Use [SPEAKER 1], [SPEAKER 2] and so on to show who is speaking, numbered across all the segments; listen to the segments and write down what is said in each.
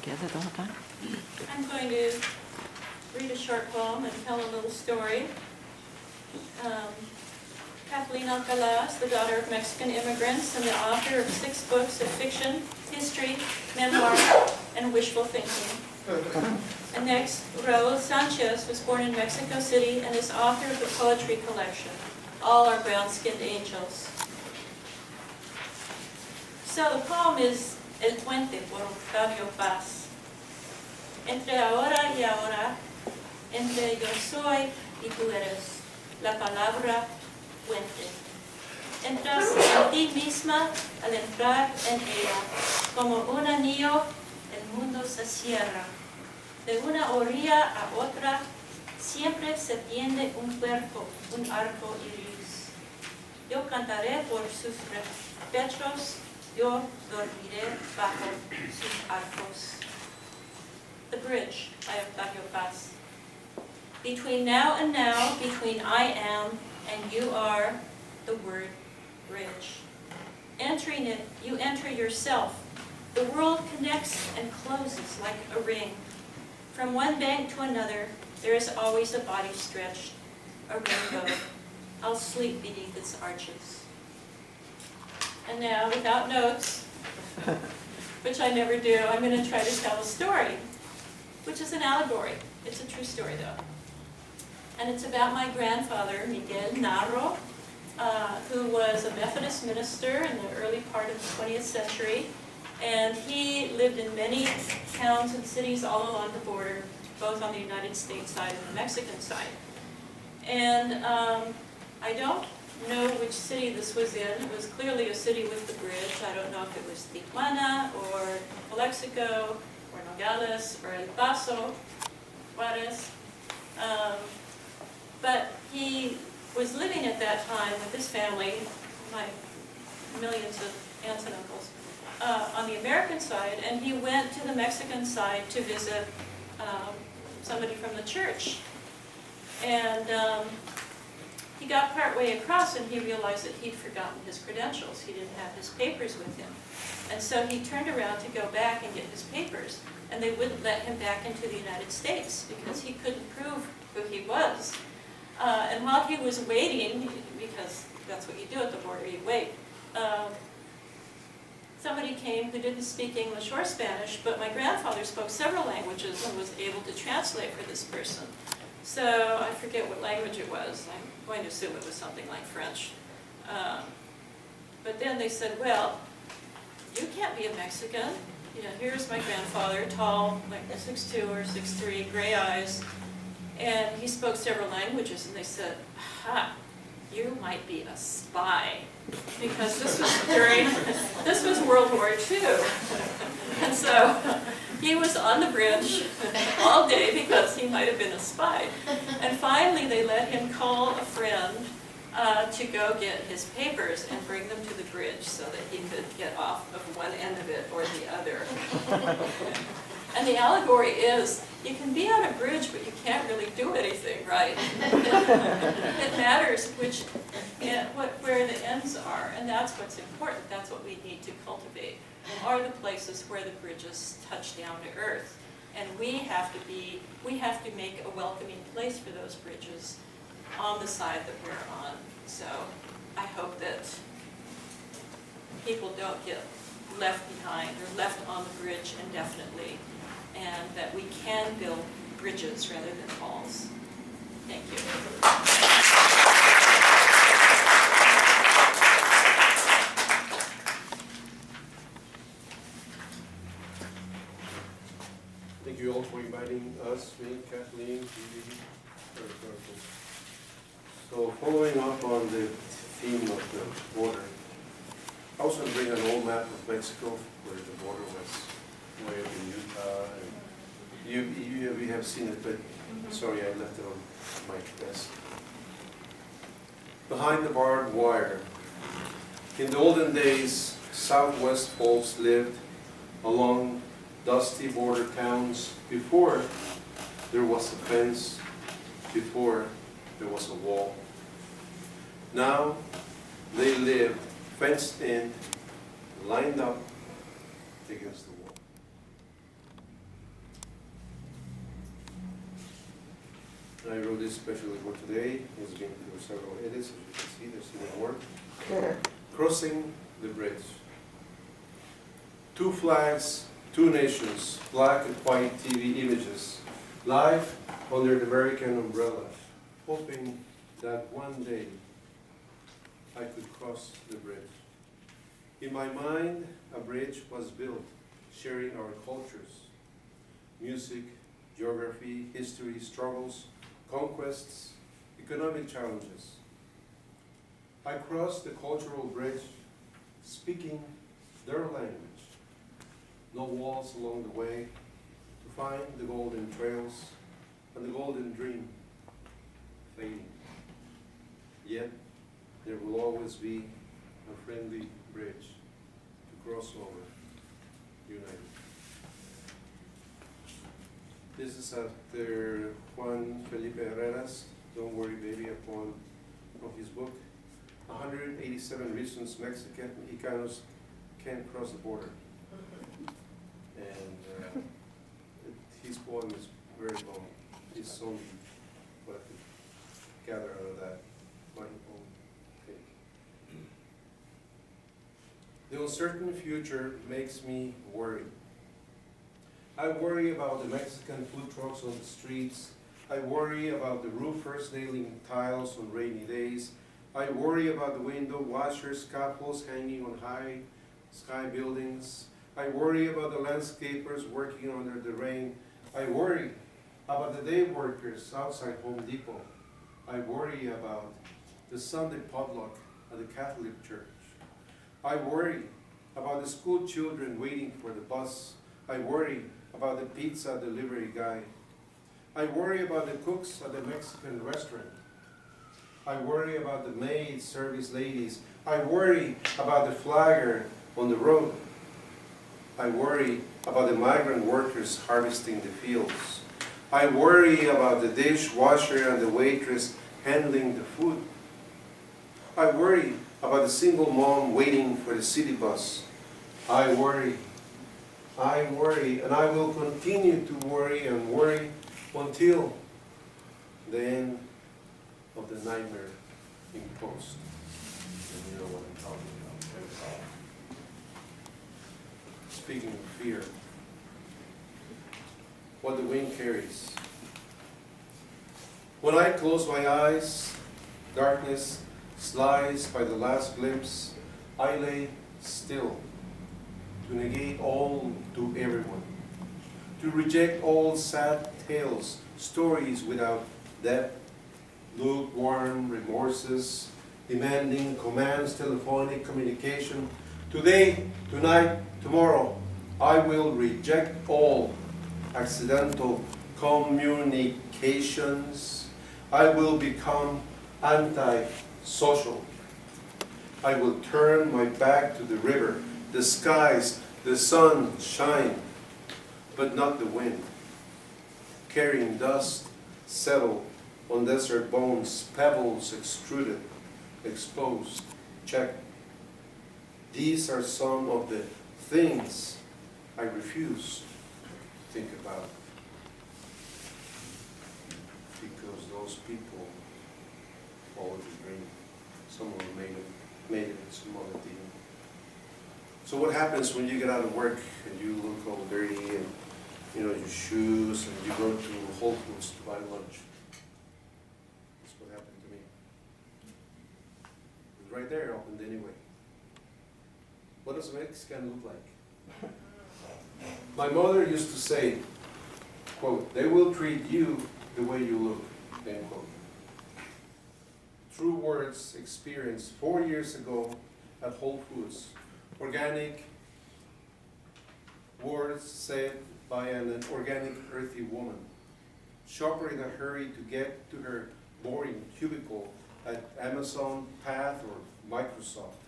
[SPEAKER 1] together the whole time?
[SPEAKER 2] I'm going to read a short poem and tell a little story. Kathleen Alcala is the daughter of Mexican immigrants and the author of 6 books of fiction, history, memoir, and wishful thinking. And next, Raul Sanchez was born in Mexico City and is author of the poetry collection, All Our Brown-Skinned Angels. So the poem is El Puente por Octavio Paz. Entre ahora y ahora, entre yo soy y tú eres, la palabra puente. Entras en ti misma al entrar en ella. Como un anillo, el mundo se cierra. De una orilla a otra, siempre se tiende un cuerpo, un arco iris. Yo cantaré por sus pechos, yo dormiré bajo sus arcos. The Bridge by Octavio Paz. Between now and now, between I am and you are, the word bridge. Entering it, you enter yourself. The world connects and closes like a ring. From one bank to another, there is always a body stretched, a rainbow. I'll sleep beneath its arches. And now, without notes, which I never do, I'm going to try to tell a story, which is an allegory. It's a true story, though. And it's about my grandfather, Miguel Narro, who was a Methodist minister in the early part of the 20th century. And he lived in many towns and cities all along the border, both on the United States side and the Mexican side. And I don't know which city this was in. It was clearly a city with the bridge. I don't know if it was Tijuana or Calexico or Nogales or El Paso, Juarez. But he was living at that time with his family, my millions of aunts and uncles, on the American side, and he went to the Mexican side to visit somebody from the church. And he got partway across and he realized that he'd forgotten his credentials. He didn't have his papers with him. And so he turned around to go back and get his papers, and they wouldn't let him back into the United States because he couldn't prove who he was. And while he was waiting, because that's what you do at the border, you wait, somebody came who didn't speak English or Spanish, but my grandfather spoke several languages and was able to translate for this person. So I forget what language it was. I'm going to assume it was something like French. But then they said, well, you can't be a Mexican. You know, here's my grandfather, tall, like 6'2" or 6'3", gray eyes. And he spoke several languages, and they said, aha, you might be a spy. Because this was World War II. And so he was on the bridge all day because he might have been a spy. And finally they let him call a friend to go get his papers and bring them to the bridge so that he could get off of one end of it or the other. And the allegory is, you can be on a bridge, but you can't really do anything, right? It matters where the ends are, and that's what's important. That's what we need to cultivate, are the places where the bridges touch down to earth. And we have to make a welcoming place for those bridges on the side that we're on. So I hope that people don't get left behind or left on the bridge indefinitely, and that we can build bridges rather than walls. Thank you.
[SPEAKER 3] Thank you all for inviting us, me, Kathleen, very powerful. So following up on the theme of the border, I was going to bring an old map of Mexico where the border was way up in Utah. And you have seen it, but sorry, I left it on my desk. Behind the barbed wire. In the olden days, Southwest folks lived along dusty border towns before there was a fence, before there was a wall. Now they live fenced in, lined up against the wall. I wrote this especially for today. It's been through several edits, as you can see, there's even more. Crossing the bridge. Two flags, two nations, black and white TV images, live under the American umbrella, hoping that one day I could cross the bridge. In my mind, a bridge was built, sharing our cultures, music, geography, history, struggles, conquests, economic challenges. I crossed the cultural bridge, speaking their language. No walls along the way, to find the golden trails and the golden dream fading. Yet, there will always be a friendly bridge to cross over, united. This is after Juan Felipe Herrera's Don't Worry Baby, a poem from his book, 187 Reasons Mexicanos Can't Cross the Border. And his poem is very long. It's only what I could gather out of that, my own take. The uncertain future makes me worry. I worry about the Mexican food trucks on the streets. I worry about the roofers nailing tiles on rainy days. I worry about the window washers, scaffolds hanging on high sky buildings. I worry about the landscapers working under the rain. I worry about the day workers outside Home Depot. I worry about the Sunday potluck at the Catholic Church. I worry about the school children waiting for the bus. I worry about the pizza delivery guy. I worry about the cooks at the Mexican restaurant. I worry about the maid service ladies. I worry about the flagger on the road. I worry about the migrant workers harvesting the fields. I worry about the dishwasher and the waitress handling the food. I worry about the single mom waiting for the city bus. I worry, and I will continue to worry and worry until the end of the nightmare imposed. And you know what I'm talking about. Speaking of fear, what the wind carries. When I close my eyes, darkness slides by the last glimpse. I lay still to negate all to everyone, to reject all sad tales, stories without depth, lukewarm remorses, demanding commands, telephonic communication. Today, tonight, tomorrow, I will reject all accidental communications. I will become anti-social. I will turn my back to the river, the skies, the sun shine, but not the wind. Carrying dust, settle on desert bones, pebbles extruded, exposed, checked. These are some of the things I refuse to think about, because those people followed the dream. Some of them made it, some of them didn't. So what happens when you get out of work and you look all dirty and your shoes, and you go to Whole Foods to buy lunch? That's what happened to me. It was right there, opened anyway. What does a Mexican look like? My mother used to say, quote, "They will treat you the way you look," end quote. True words experienced 4 years ago at Whole Foods. Organic words said by an organic, earthy woman. Shopper in a hurry to get to her boring cubicle at Amazon, Path, or Microsoft,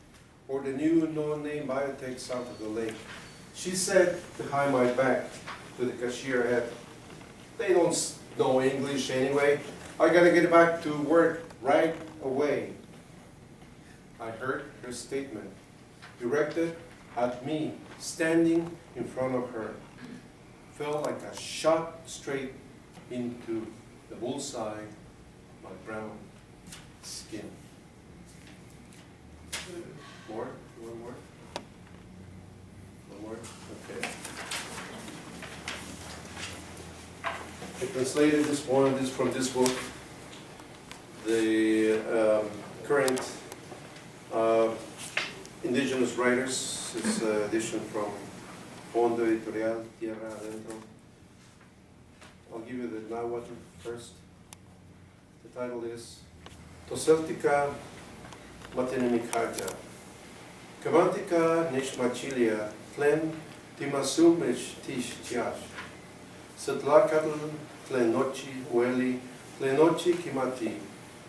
[SPEAKER 3] or the new no-name biotech south of the lake. She said behind my back to the cashier head, "They don't know English anyway. I gotta get back to work right away." I heard her statement directed at me, standing in front of her. Felt like a shot straight into the bullseye, my brown skin. More? One more? One more? Okay. I translated this one from this book. The current indigenous writers, it's an edition from Fondo Editorial, Tierra Adentro. I'll give you the Nahuatl first. The title is Toseltica Matenimikaja. Kavantika Nishmachilia, Tlen Timasumich Tish Tiash. Setlacatl Tlenochi Weli, Tlenochi Kimati,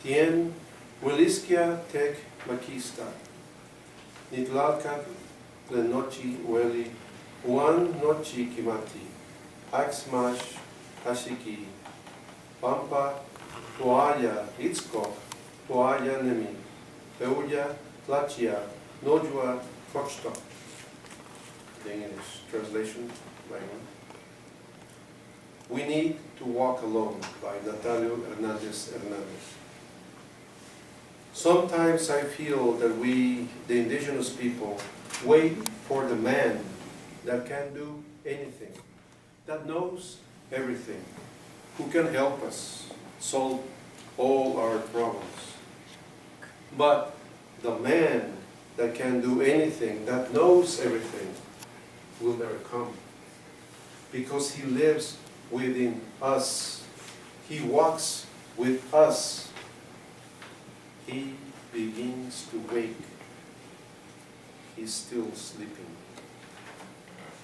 [SPEAKER 3] Tien Weliskia Tek Makista. Nitlalcatl Tlenochi Weli, Uan Nochi Kimati, Axmash Ashiki, Pampa, Toaya Itzko, Toaya Nemi, Peuya, Tlachia, Nojua, Foxtok. The English translation by me. We Need to Walk Alone by Natalio Hernandez. Sometimes I feel that we, the indigenous people, wait for the man that can do anything, that knows everything, who can help us solve all our problems. But the man that can do anything, that knows everything, will never come. Because he lives within us. He walks with us. He begins to wake. He's still sleeping,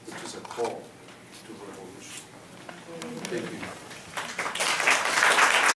[SPEAKER 3] which is a call to revolution. Thank you.